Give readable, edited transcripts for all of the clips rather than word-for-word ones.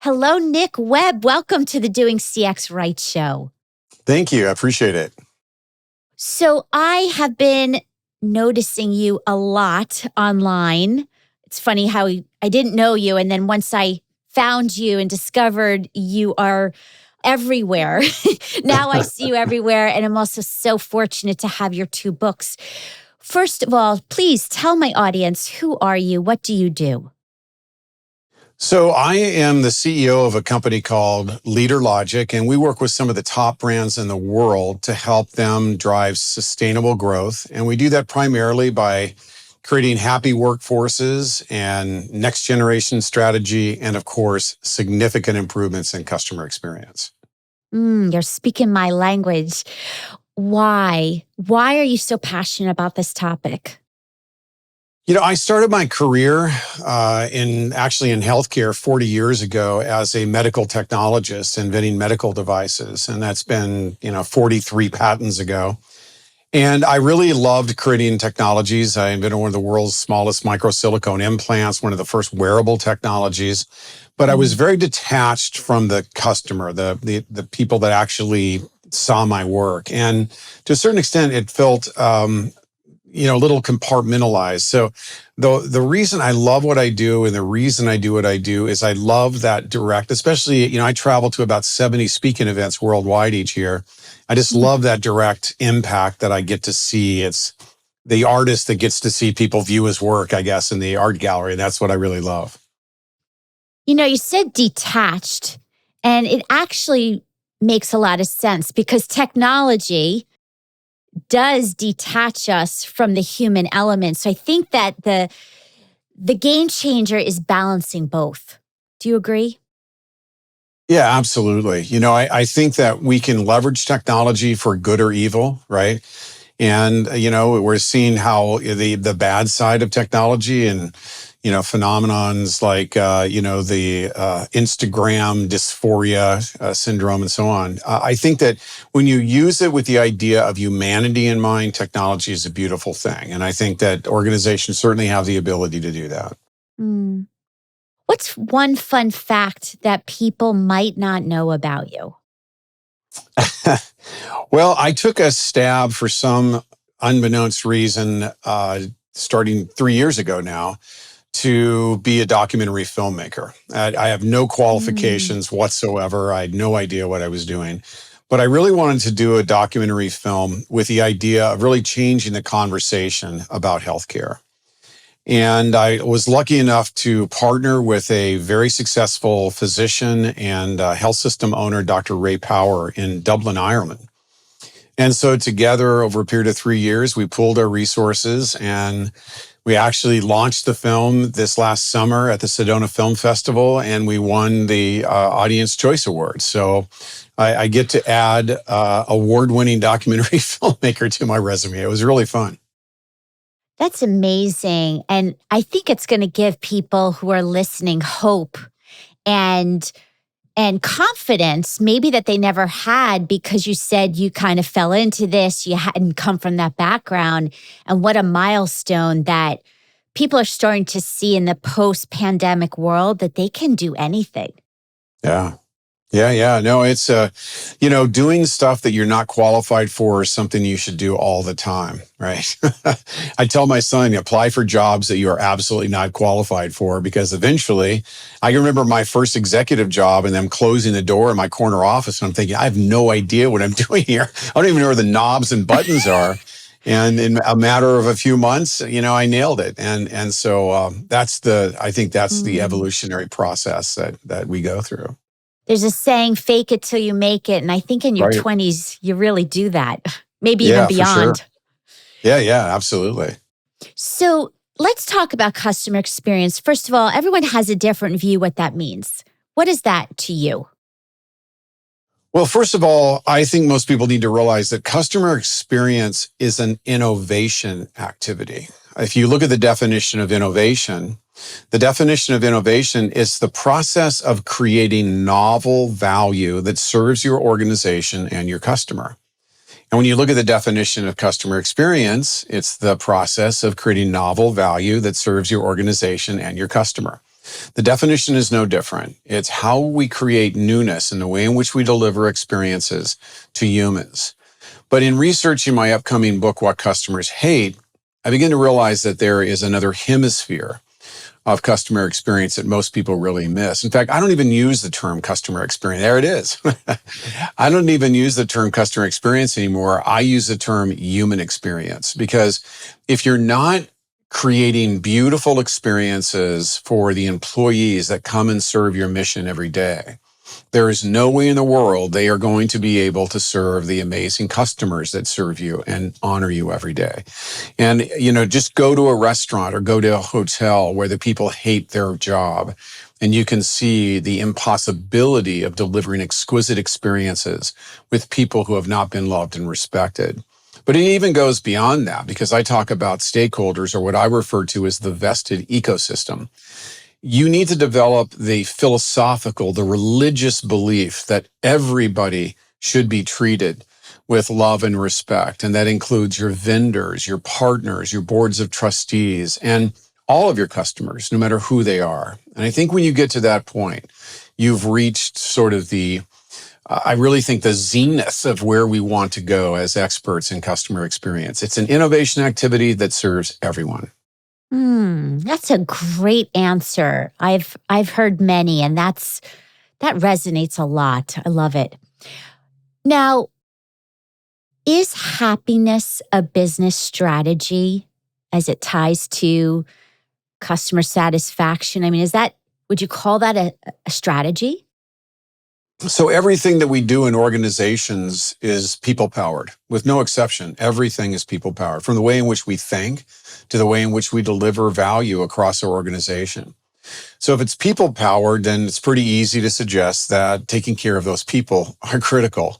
Hello, Nick Webb. Welcome to the DoingCXRight show. Thank you. I appreciate it. So I have been noticing you a lot online. It's funny how I didn't know you. And then once I found you and discovered you are everywhere, now I see you everywhere. And I'm also so fortunate to have your two books. First of all, please tell my audience, who are you? What do you do? So I am the CEO of a company called LeaderLogic, and we work with some of the top brands in the world to help them drive sustainable growth. And we do that primarily by creating happy workforces and next generation strategy, and of course, significant improvements in customer experience. You're speaking my language. Why? Why are you so passionate about this topic? I started my career in healthcare 40 years ago as a medical technologist, inventing medical devices. And that's been, 43 patents ago. And I really loved creating technologies. I invented one of the world's smallest microsilicone implants, one of the first wearable technologies. But I was very detached from the customer, the people that actually saw my work. And to a certain extent, it felt a little compartmentalized. So the reason I love what I do and the reason I do what I do is I love that direct, especially, I travel to about 70 speaking events worldwide each year. I just love that direct impact that I get to see. It's the artist that gets to see people view his work, I guess, in the art gallery. That's what I really love. You said detached, and it actually makes a lot of sense because technology does detach us from the human element. So I think that the game changer is balancing both. Do you agree? Yeah, absolutely. I think that we can leverage technology for good or evil, right? And, we're seeing how the bad side of technology and, phenomenons like, the Instagram dysphoria syndrome and so on. I think that when you use it with the idea of humanity in mind, technology is a beautiful thing. And I think that organizations certainly have the ability to do that. What's one fun fact that people might not know about you? Well, I took a stab for some unbeknownst reason, starting 3 years ago now, to be a documentary filmmaker. I have no qualifications whatsoever. I had no idea what I was doing. But I really wanted to do a documentary film with the idea of really changing the conversation about healthcare. And I was lucky enough to partner with a very successful physician and health system owner, Dr. Ray Power, in Dublin, Ireland. And so together, over a period of 3 years, we pooled our resources and we actually launched the film this last summer at the Sedona Film Festival, and we won the Audience Choice Award. So I get to add award-winning documentary filmmaker to my resume. It was really fun. That's amazing. And I think it's going to give people who are listening hope and confidence, maybe that they never had, because you said you kind of fell into this, you hadn't come from that background. And what a milestone that people are starting to see in the post-pandemic world, that they can do anything. Yeah. No, it's, doing stuff that you're not qualified for is something you should do all the time, right? I tell my son, apply for jobs that you are absolutely not qualified for, because eventually I can remember my first executive job and them closing the door in my corner office. And I'm thinking, I have no idea what I'm doing here. I don't even know where the knobs and buttons are. And in a matter of a few months, I nailed it. And so I think that's the evolutionary process that we go through. There's a saying, fake it till you make it. And I think in your 20s, you really do that, maybe even beyond. For sure. Yeah, absolutely. So let's talk about customer experience. First of all, everyone has a different view what that means. What is that to you? Well, first of all, I think most people need to realize that customer experience is an innovation activity. If you look at the definition of innovation is the process of creating novel value that serves your organization and your customer. And when you look at the definition of customer experience, it's the process of creating novel value that serves your organization and your customer. The definition is no different. It's how we create newness in the way in which we deliver experiences to humans. But in researching my upcoming book, What Customers Hate, I begin to realize that there is another hemisphere of customer experience that most people really miss. In fact, I don't even use the term customer experience. There it is. I don't even use the term customer experience anymore. I use the term human experience, because if you're not creating beautiful experiences for the employees that come and serve your mission every day, there is no way in the world they are going to be able to serve the amazing customers that serve you and honor you every day. And, just go to a restaurant or go to a hotel where the people hate their job, and you can see the impossibility of delivering exquisite experiences with people who have not been loved and respected. But it even goes beyond that, because I talk about stakeholders, or what I refer to as the vested ecosystem. You need to develop the philosophical, the religious belief that everybody should be treated with love and respect. And that includes your vendors, your partners, your boards of trustees, and all of your customers, no matter who they are. And I think when you get to that point, you've reached sort of I really think the zenith of where we want to go as experts in customer experience. It's an innovation activity that serves everyone. That's a great answer. I've heard many, and that resonates a lot. I love it. Now, is happiness a business strategy as it ties to customer satisfaction? I mean, would you call that a strategy? So everything that we do in organizations is people powered, with no exception. Everything is people powered, from the way in which we think to the way in which we deliver value across our organization. So if it's people powered, then it's pretty easy to suggest that taking care of those people are critical.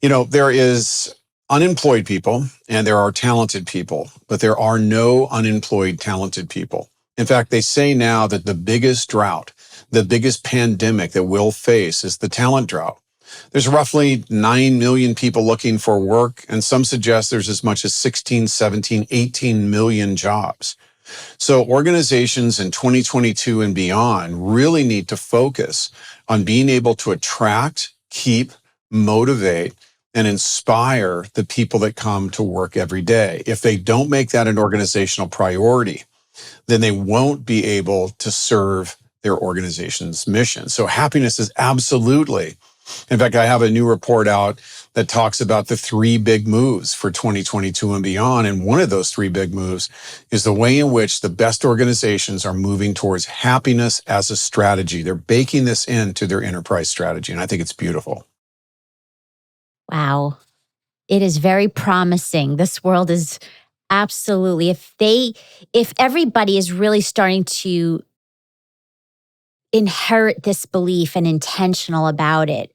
There is unemployed people and there are talented people, but there are no unemployed talented people. In fact, they say now that the biggest drought, the biggest pandemic that we'll face is the talent drought. There's roughly 9 million people looking for work, and some suggest there's as much as 16, 17, 18 million jobs. So organizations in 2022 and beyond really need to focus on being able to attract, keep, motivate, and inspire the people that come to work every day. If they don't make that an organizational priority, then they won't be able to serve their organization's mission. So happiness is absolutely, in fact, I have a new report out that talks about the 3 big moves for 2022 and beyond. And one of those 3 big moves is the way in which the best organizations are moving towards happiness as a strategy. They're baking this into their enterprise strategy. And I think it's beautiful. Wow. It is very promising. This world is absolutely, if everybody is really starting to inherit this belief and intentional about it,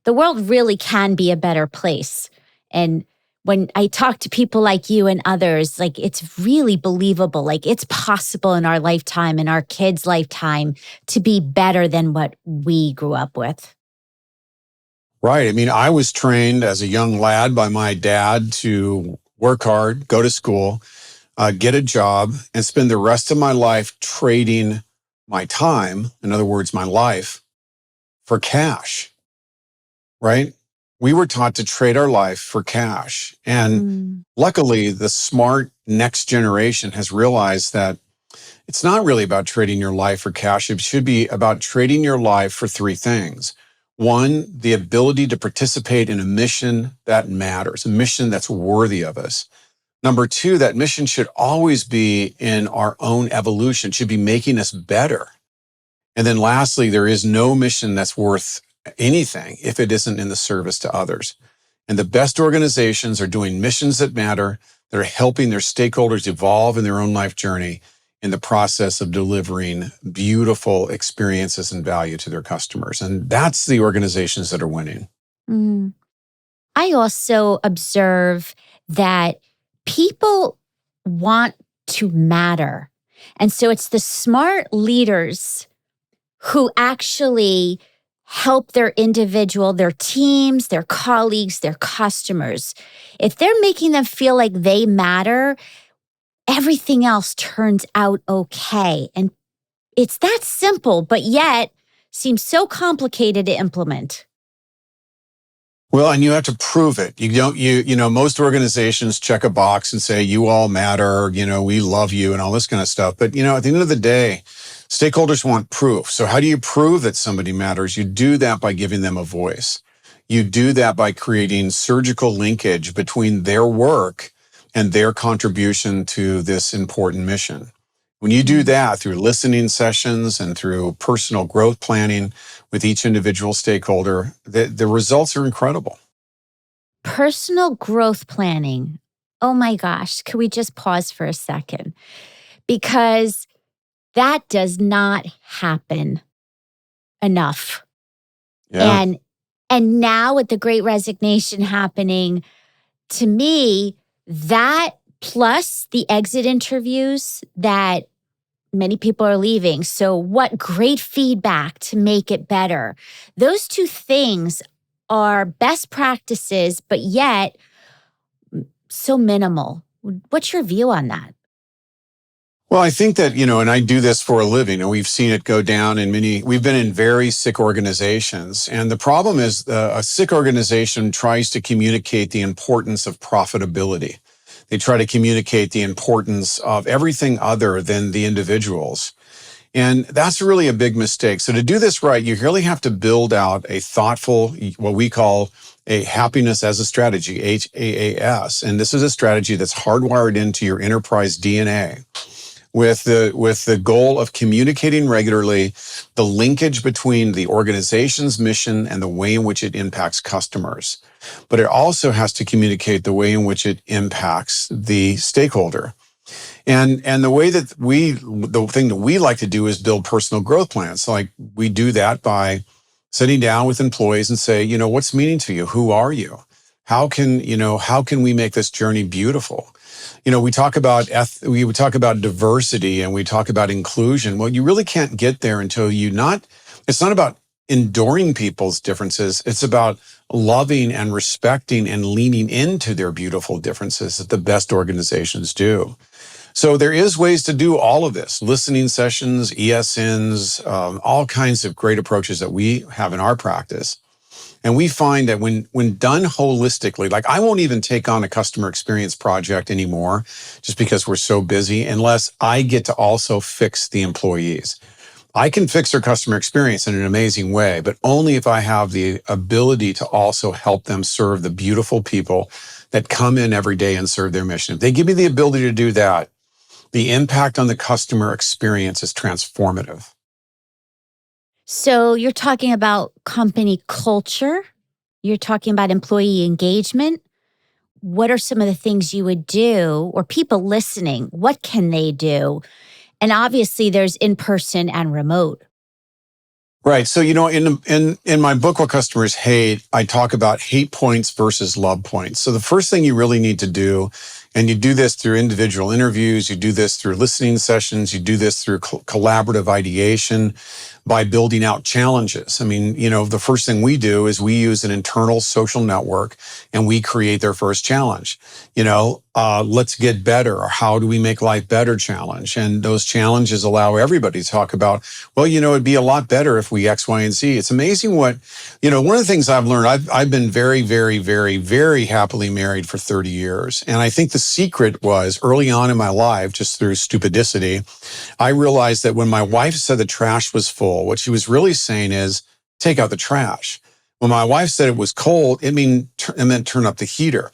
the world really can be a better place. And when I talk to people like you and others, like, it's really believable. Like, it's possible in our lifetime, in our kids' lifetime, to be better than what we grew up with. Right. I mean, I was trained as a young lad by my dad to work hard, go to school, get a job, and spend the rest of my life trading my time, in other words, my life, for cash. Right? We were taught to trade our life for cash. And luckily, the smart next generation has realized that it's not really about trading your life for cash. It should be about trading your life for 3 things. 1, the ability to participate in a mission that matters, a mission that's worthy of us. Number 2, that mission should always be in our own evolution, should be making us better. And then lastly, there is no mission that's worth anything if it isn't in the service to others. And the best organizations are doing missions that matter, that are helping their stakeholders evolve in their own life journey in the process of delivering beautiful experiences and value to their customers. And that's the organizations that are winning. I also observe that people want to matter. And so it's the smart leaders who actually help their individual, their teams, their colleagues, their customers. If they're making them feel like they matter, everything else turns out okay. And It's that simple, but yet seems so complicated to implement. Well, and you have to prove it. Most organizations check a box and say, you all matter, we love you and all this kind of stuff. But, at the end of the day, stakeholders want proof. So how do you prove that somebody matters? You do that by giving them a voice. You do that by creating surgical linkage between their work and their contribution to this important mission. When you do that through listening sessions and through personal growth planning with each individual stakeholder, the results are incredible. Personal growth planning. Oh my gosh, could we just pause for a second? Because that does not happen enough. Yeah. And now with the Great Resignation happening, to me, that plus the exit interviews that many people are leaving. So what great feedback to make it better. Those two things are best practices, but yet so minimal. What's your view on that? Well, I think that, and I do this for a living, and we've seen it go down we've been in very sick organizations. And the problem is a sick organization tries to communicate the importance of profitability. They try to communicate the importance of everything other than the individuals. And that's really a big mistake. So to do this right, you really have to build out a thoughtful, what we call a happiness as a strategy, HAAS. And this is a strategy that's hardwired into your enterprise DNA with the goal of communicating regularly the linkage between the organization's mission and the way in which it impacts customers. But it also has to communicate the way in which it impacts the stakeholder. And the thing that we like to do is build personal growth plans. So like we do that by sitting down with employees and say, what's meaning to you? Who are you? How can we make this journey beautiful? We talk about diversity and we talk about inclusion. Well, you really can't get there until it's not about enduring people's differences. It's about loving and respecting and leaning into their beautiful differences that the best organizations do. So there is ways to do all of this, listening sessions, ESNs, all kinds of great approaches that we have in our practice. And we find that when done holistically, like I won't even take on a customer experience project anymore just because we're so busy unless I get to also fix the employees. I can fix their customer experience in an amazing way, but only if I have the ability to also help them serve the beautiful people that come in every day and serve their mission. If they give me the ability to do that, the impact on the customer experience is transformative. So you're talking about company culture. You're talking about employee engagement. What are some of the things you would do, or people listening, what can they do? And obviously there's in-person and remote. Right. So, in my book, What Customers Hate, I talk about hate points versus love points. So the first thing you really need to do, and you do this through individual interviews, you do this through listening sessions, you do this through collaborative ideation by building out challenges. I mean, the first thing we do is we use an internal social network and we create their first challenge. Let's get better, or how do we make life better challenge. And those challenges allow everybody to talk about, well, it'd be a lot better if we X, Y, and Z. It's amazing what, one of the things I've learned, I've been very, very, very, very happily married for 30 years. And I think the secret was early on in my life, just through stupidity, I realized that when my wife said the trash was full, what she was really saying is take out the trash. When my wife said it was cold, it meant turn up the heater.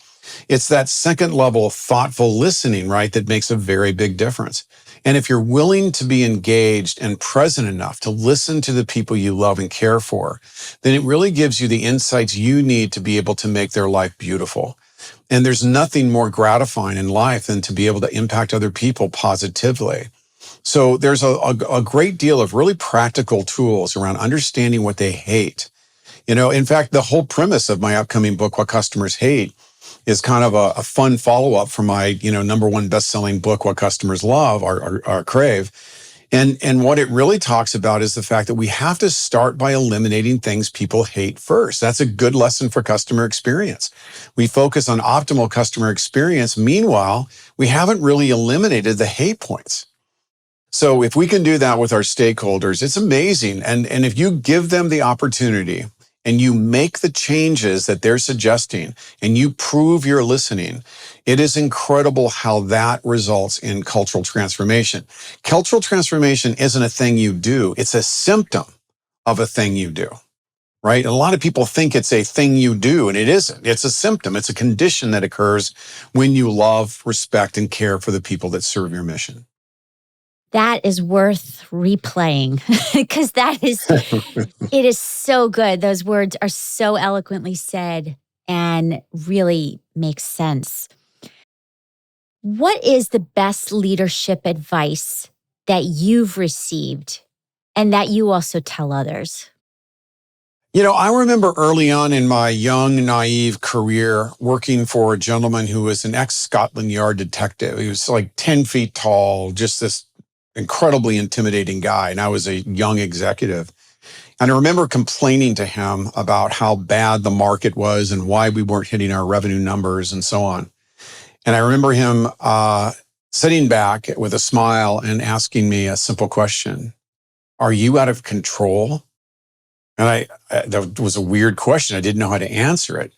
It's that second level of thoughtful listening, right, that makes a very big difference. And if you're willing to be engaged and present enough to listen to the people you love and care for, then it really gives you the insights you need to be able to make their life beautiful. And there's nothing more gratifying in life than to be able to impact other people positively. So there's a great deal of really practical tools around understanding what they hate. In fact, the whole premise of my upcoming book, What Customers Hate, is kind of a fun follow-up from my, number one best-selling book, What Customers Love or Crave. And what it really talks about is the fact that we have to start by eliminating things people hate first. That's a good lesson for customer experience. We focus on optimal customer experience. Meanwhile, we haven't really eliminated the hate points. So if we can do that with our stakeholders, it's amazing. And if you give them the opportunity and you make the changes that they're suggesting and you prove you're listening, it is incredible how that results in cultural transformation. Cultural transformation isn't a thing you do. It's a symptom of a thing you do, right? A lot of people think it's a thing you do, and it isn't. It's a symptom. It's a condition that occurs when you love, respect, and care for the people that serve your mission. That is worth replaying because it is so good. Those words are so eloquently said and really make sense. What is the best leadership advice that you've received and that you also tell others? I remember early on in my young, naive career working for a gentleman who was an ex-Scotland Yard detective. He was like 10 feet tall, just this incredibly intimidating guy. And I was a young executive. And I remember complaining to him about how bad the market was and why we weren't hitting our revenue numbers and so on. And I remember him sitting back with a smile and asking me a simple question. Are you out of control? And that was a weird question. I didn't know how to answer it.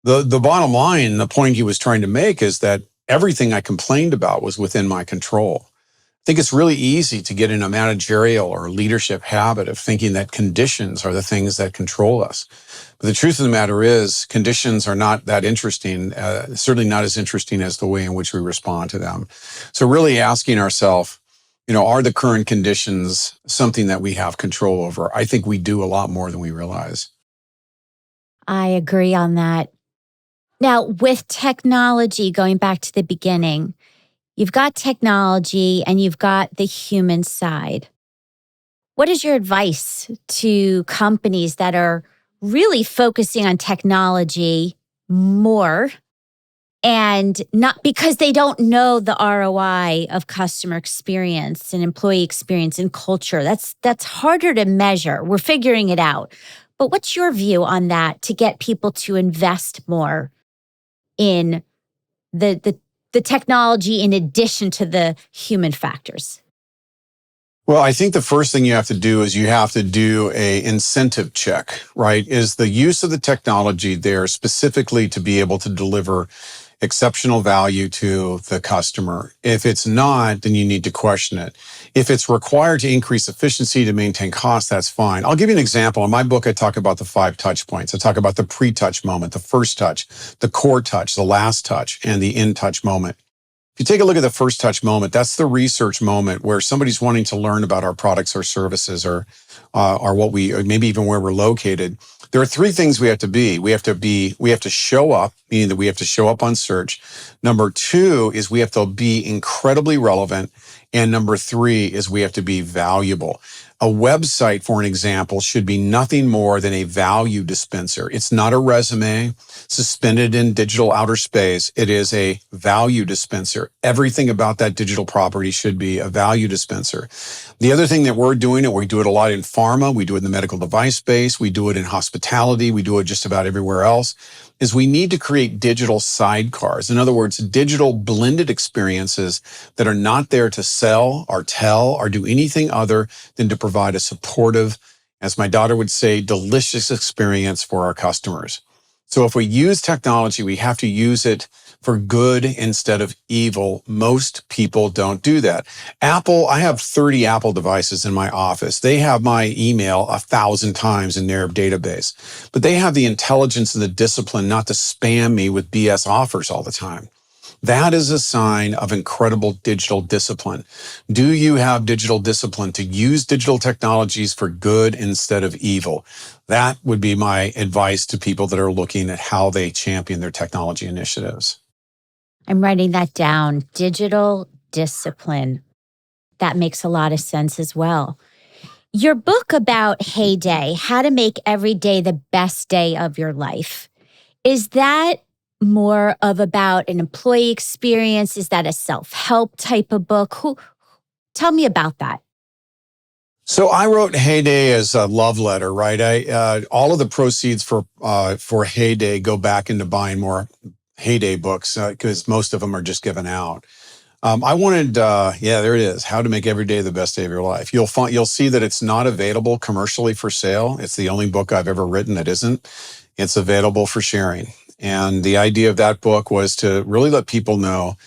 The bottom line, the point he was trying to make is that everything I complained about was within my control. I think it's really easy to get in a managerial or leadership habit of thinking that conditions are the things that control us. But the truth of the matter is conditions are not that interesting, certainly not as interesting as the way in which we respond to them. So really asking ourselves, are the current conditions something that we have control over? I think we do a lot more than we realize. I agree on that. Now, with technology, going back to the beginning, you've got technology and you've got the human side. What is your advice to companies that are really focusing on technology more and not because they don't know the ROI of customer experience and employee experience and culture? That's harder to measure. We're figuring it out. But what's your view on that to get people to invest more in the technology in addition to the human factors? Well, I think the first thing you have to do is you have to do a incentive check, right? Is the use of the technology there specifically to be able to deliver exceptional value to the customer? If it's not, then you need to question it. If it's required to increase efficiency to maintain cost, that's fine. I'll give you an example. In my book, I talk about the 5 touch points. I talk about the pre-touch moment, the first touch, the core touch, the last touch, and the in-touch moment. If you take a look at the first touch moment, that's the research moment where somebody's wanting to learn about our products or services or what or maybe even where we're located. There are 3 things we have to be. We have to show up, meaning that we have to show up on search. Number 2 is we have to be incredibly relevant. And number 3 is we have to be valuable. A website, for an example, should be nothing more than a value dispenser. It's not a resume suspended in digital outer space. It is a value dispenser. Everything about that digital property should be a value dispenser. The other thing that we're doing, and we do it a lot in pharma, we do it in the medical device space, we do it in hospitality, we do it just about everywhere else, is we need to create digital sidecars. In other words, digital blended experiences that are not there to sell or tell or do anything other than to provide a supportive, as my daughter would say, delicious experience for our customers. So if we use technology, we have to use it for good instead of evil. Most people don't do that. Apple, I have 30 Apple devices in my office. They have my email 1,000 times in their database, but they have the intelligence and the discipline not to spam me with BS offers all the time. That is a sign of incredible digital discipline. Do you have digital discipline to use digital technologies for good instead of evil? That would be my advice to people that are looking at how they champion their technology initiatives. I'm writing that down. Digital discipline. That makes a lot of sense as well. Your book about Heyday, how to make every day the best day of your life. Is that more of about an employee experience? Is that a self-help type of book? Tell me about that. So I wrote Heyday as a love letter, right? All of the proceeds for Heyday go back into buying more Heyday books because most of them are just given out. I wanted, there it is. How to make every day the best day of your life. You'll see that it's not available commercially for sale. It's the only book I've ever written that isn't. It's available for sharing. And the idea of that book was to really let people know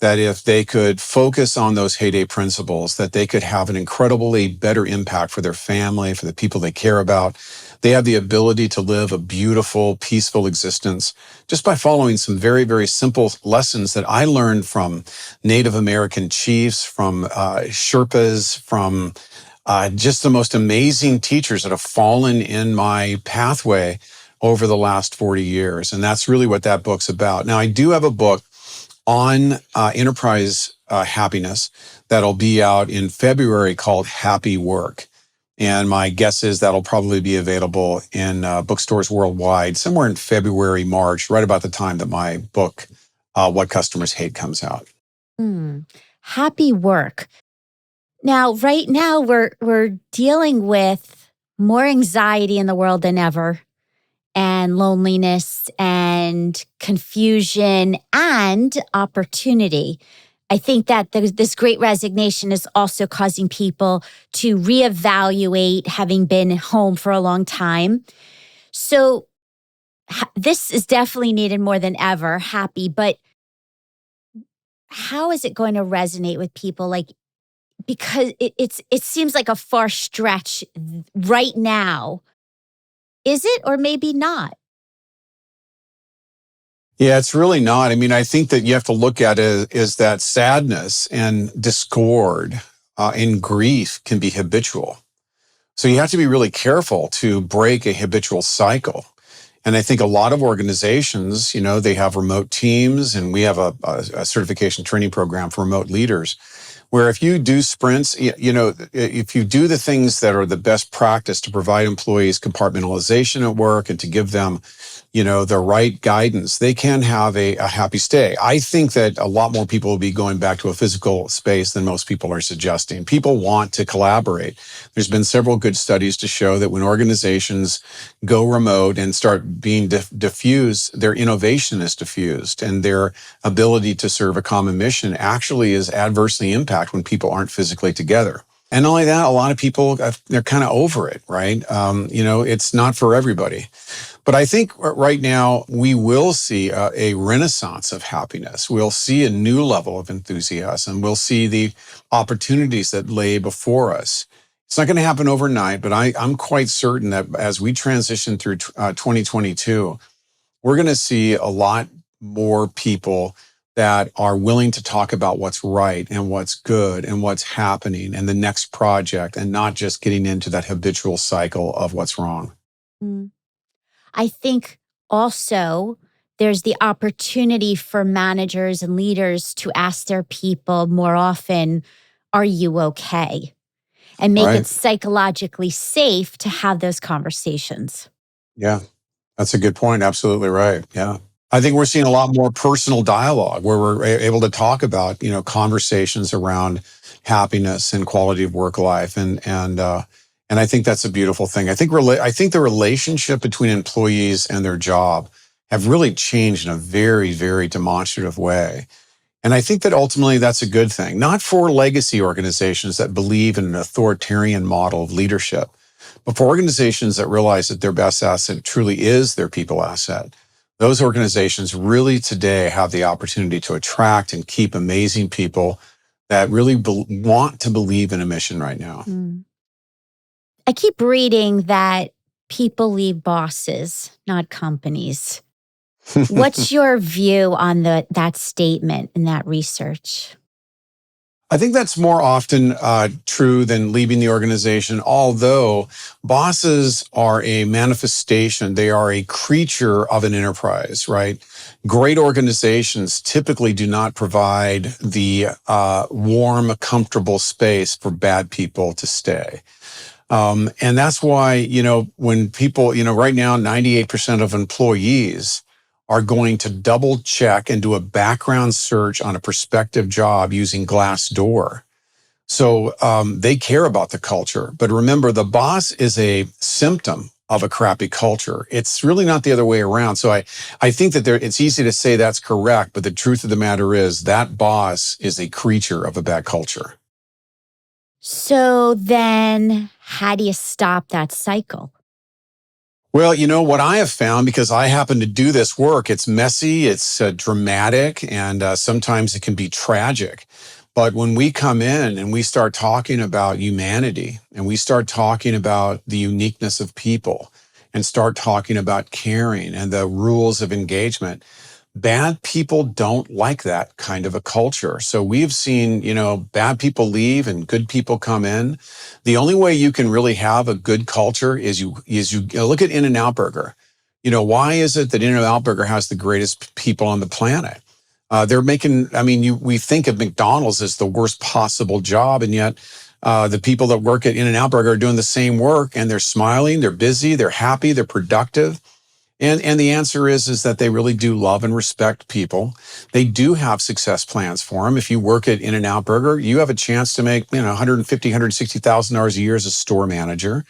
that if they could focus on those heyday principles, that they could have an incredibly better impact for their family, for the people they care about. They have the ability to live a beautiful, peaceful existence just by following some very, very simple lessons that I learned from Native American chiefs, from Sherpas, from just the most amazing teachers that have fallen in my pathway over the last 40 years. And that's really what that book's about. Now, I do have a book on enterprise happiness that'll be out in February called Happy Work. And my guess is that'll probably be available in bookstores worldwide somewhere in February, March, right about the time that my book, What Customers Hate, comes out. Happy Work. Now, right now, we're dealing with more anxiety in the world than ever, and loneliness and confusion and opportunity. I think that this great resignation is also causing people to reevaluate having been home for a long time. So this is definitely needed more than ever, happy, but how is it going to resonate with people? Like, because it seems like a far stretch right now. Is it, or maybe not? Yeah, it's really not. I mean, I think that you have to look at it is that sadness and discord and grief can be habitual. So you have to be really careful to break a habitual cycle. And I think a lot of organizations, they have remote teams, and we have a certification training program for remote leaders, where if you do sprints, if you do the things that are the best practice to provide employees compartmentalization at work and to give them, the right guidance, they can have a happy stay. I think that a lot more people will be going back to a physical space than most people are suggesting. People want to collaborate. There's been several good studies to show that when organizations go remote and start being diffused, their innovation is diffused, and their ability to serve a common mission actually is adversely impacted when people aren't physically together. And not only that, a lot of people, they're kind of over it, right? It's not for everybody. But I think right now we will see a renaissance of happiness. We'll see a new level of enthusiasm. We'll see the opportunities that lay before us. It's not going to happen overnight, but I'm quite certain that as we transition through 2022, we're going to see a lot more people that are willing to talk about what's right and what's good and what's happening and the next project, and not just getting into that habitual cycle of what's wrong. I think also there's the opportunity for managers and leaders to ask their people more often, are you okay? And make it psychologically safe to have those conversations. Yeah, that's a good point. Absolutely right. Yeah. I think we're seeing a lot more personal dialogue where we're able to talk about, conversations around happiness and quality of work life. And I think that's a beautiful thing. I think the relationship between employees and their job have really changed in a very, very demonstrative way. And I think that ultimately that's a good thing, not for legacy organizations that believe in an authoritarian model of leadership, but for organizations that realize that their best asset truly is their people asset. Those organizations really today have the opportunity to attract and keep amazing people that really want to believe in a mission right now. I keep reading that people leave bosses, not companies. What's your view on that statement and that research? I think that's more often true than leaving the organization, although bosses are a manifestation. They are a creature of an enterprise, right? Great organizations typically do not provide the warm, comfortable space for bad people to stay. And that's why, when people, right now, 98% of employees are going to double check and do a background search on a prospective job using Glassdoor. So they care about the culture. But remember, the boss is a symptom of a crappy culture. It's really not the other way around. So I think that it's easy to say that's correct, but the truth of the matter is that boss is a creature of a bad culture. So then how do you stop that cycle? Well, what I have found, because I happen to do this work, it's messy, it's dramatic, and sometimes it can be tragic. But when we come in and we start talking about humanity and we start talking about the uniqueness of people and start talking about caring and the rules of engagement, bad people don't like that kind of a culture. So we've seen, bad people leave and good people come in. The only way you can really have a good culture is you look at In-N-Out Burger. Why is it that In-N-Out Burger has the greatest people on the planet? They're making, we think of McDonald's as the worst possible job, and yet the people that work at In-N-Out Burger are doing the same work, and they're smiling, they're busy, they're happy, they're productive. And the answer is that they really do love and respect people. They do have success plans for them. If you work at In-N-Out Burger, you have a chance to make, $150,000, $160,000 a year as a store manager.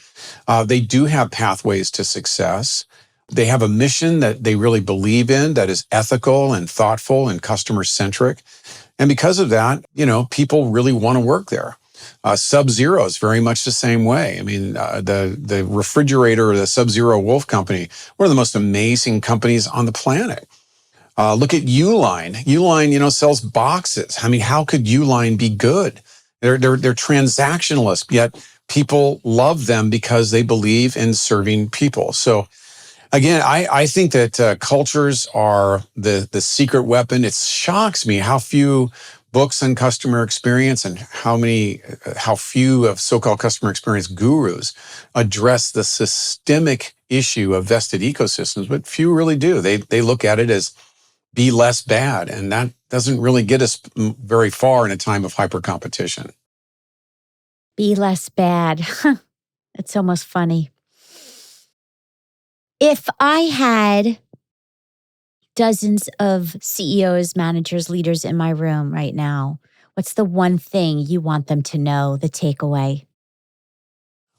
They do have pathways to success. They have a mission that they really believe in that is ethical and thoughtful and customer-centric. And because of that, people really want to work there. Sub-Zero is very much the same way. The refrigerator or the Sub-Zero Wolf Company, one of the most amazing companies on the planet. Look at Uline. Uline, sells boxes. How could Uline be good? They're transactionalist, yet people love them because they believe in serving people. So again, I think that cultures are the secret weapon. It shocks me how few books on customer experience and how few of so-called customer experience gurus address the systemic issue of vested ecosystems, but few really do. They look at it as be less bad, and that doesn't really get us very far in a time of hyper competition. Be less bad. It's almost funny. If I had dozens of CEOs, managers, leaders in my room right now, what's the one thing you want them to know, the takeaway?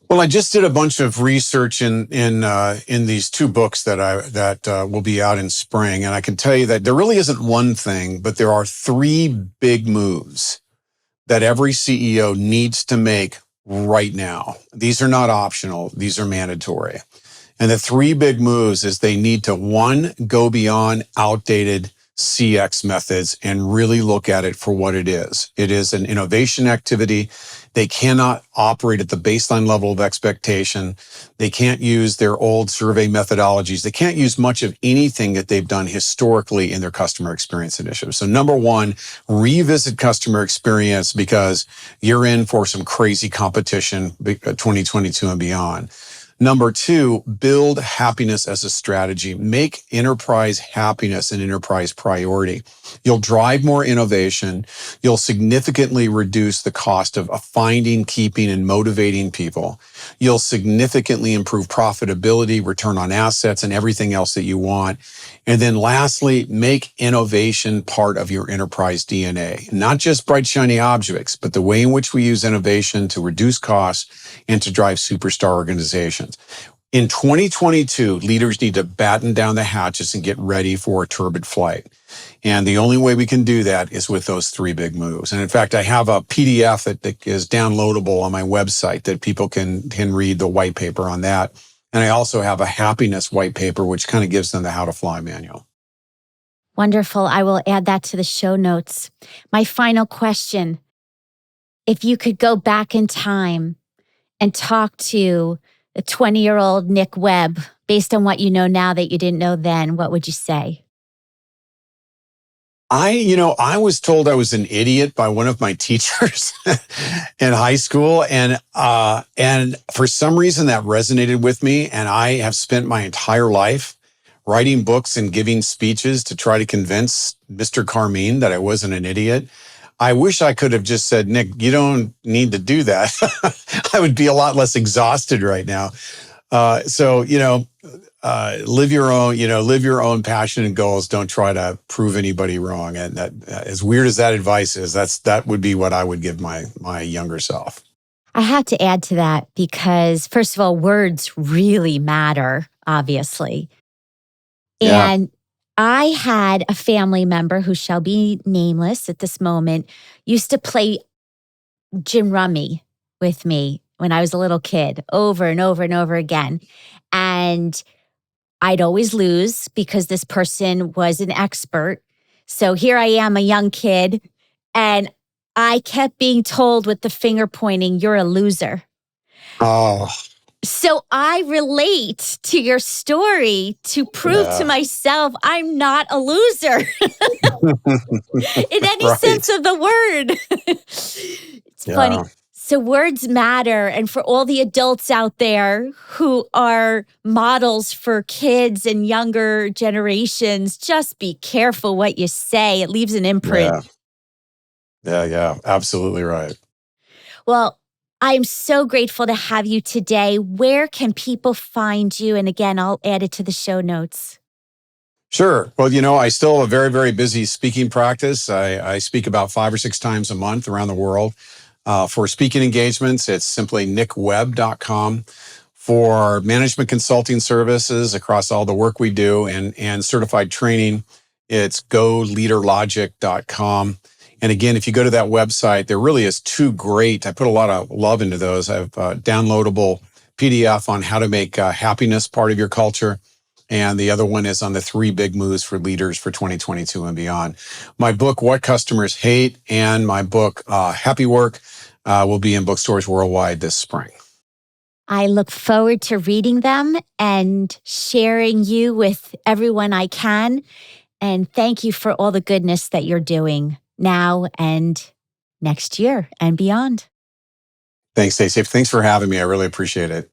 Well, I just did a bunch of research in these two books that will be out in spring, and I can tell you that there really isn't one thing, but there are three big moves that every CEO needs to make right now. These are not optional; these are mandatory. And the three big moves is they need to, one, go beyond outdated CX methods and really look at it for what it is. It is an innovation activity. They cannot operate at the baseline level of expectation. They can't use their old survey methodologies. They can't use much of anything that they've done historically in their customer experience initiatives. So number one, revisit customer experience because you're in for some crazy competition 2022 and beyond. Number two, build happiness as a strategy. Make enterprise happiness an enterprise priority. You'll drive more innovation. You'll significantly reduce the cost of finding, keeping, and motivating people. You'll significantly improve profitability, return on assets, and everything else that you want. And then lastly, make innovation part of your enterprise DNA. Not just bright, shiny objects, but the way in which we use innovation to reduce costs and to drive superstar organizations. In 2022, leaders need to batten down the hatches and get ready for a turbid flight. And the only way we can do that is with those three big moves. And in fact, I have a PDF that is downloadable on my website that people can read the white paper on that. And I also have a happiness white paper, which kind of gives them the how to fly manual. Wonderful. I will add that to the show notes. My final question, if you could go back in time and talk to the 20-year-old Nick Webb, based on what you know now that you didn't know then, what would you say? I was told I was an idiot by one of my teachers in high school. And for some reason that resonated with me. And I have spent my entire life writing books and giving speeches to try to convince Mr. Carmine that I wasn't an idiot. I wish I could have just said, Nick, you don't need to do that. I would be a lot less exhausted right now. Live your own passion and goals. Don't try to prove anybody wrong. And that, as weird as that advice is, that would be what I would give my younger self. I have to add to that because, first of all, words really matter, obviously. Yeah. And I had a family member who shall be nameless at this moment, used to play gin rummy with me when I was a little kid over and over and over again. And I'd always lose because this person was an expert. So here I am, a young kid, and I kept being told with the finger pointing, "You're a loser." Oh, So I relate to your story to prove to yeah. myself I'm not a loser in any sense Right. of the word. It's Yeah. funny. So words matter. And for all the adults out there who are models for kids and younger generations, just be careful what you say. It leaves an imprint. Yeah. Yeah. Absolutely right. Well, I'm so grateful to have you today. Where can people find you? And again, I'll add it to the show notes. Sure. Well, I still have a very, very busy speaking practice. I speak about 5 or 6 times a month around the world. For speaking engagements, it's simply nickwebb.com. For management consulting services across all the work we do and certified training, it's goleaderlogic.com. And again, if you go to that website, there really is two great, I put a lot of love into those. I have a downloadable PDF on how to make happiness part of your culture. And the other one is on the 3 big moves for leaders for 2022 and beyond. My book, What Customers Hate, and my book, Happy Work, will be in bookstores worldwide this spring. I look forward to reading them and sharing you with everyone I can. And thank you for all the goodness that you're doing now and next year and beyond. Thanks, Stacey. Thanks for having me. I really appreciate it.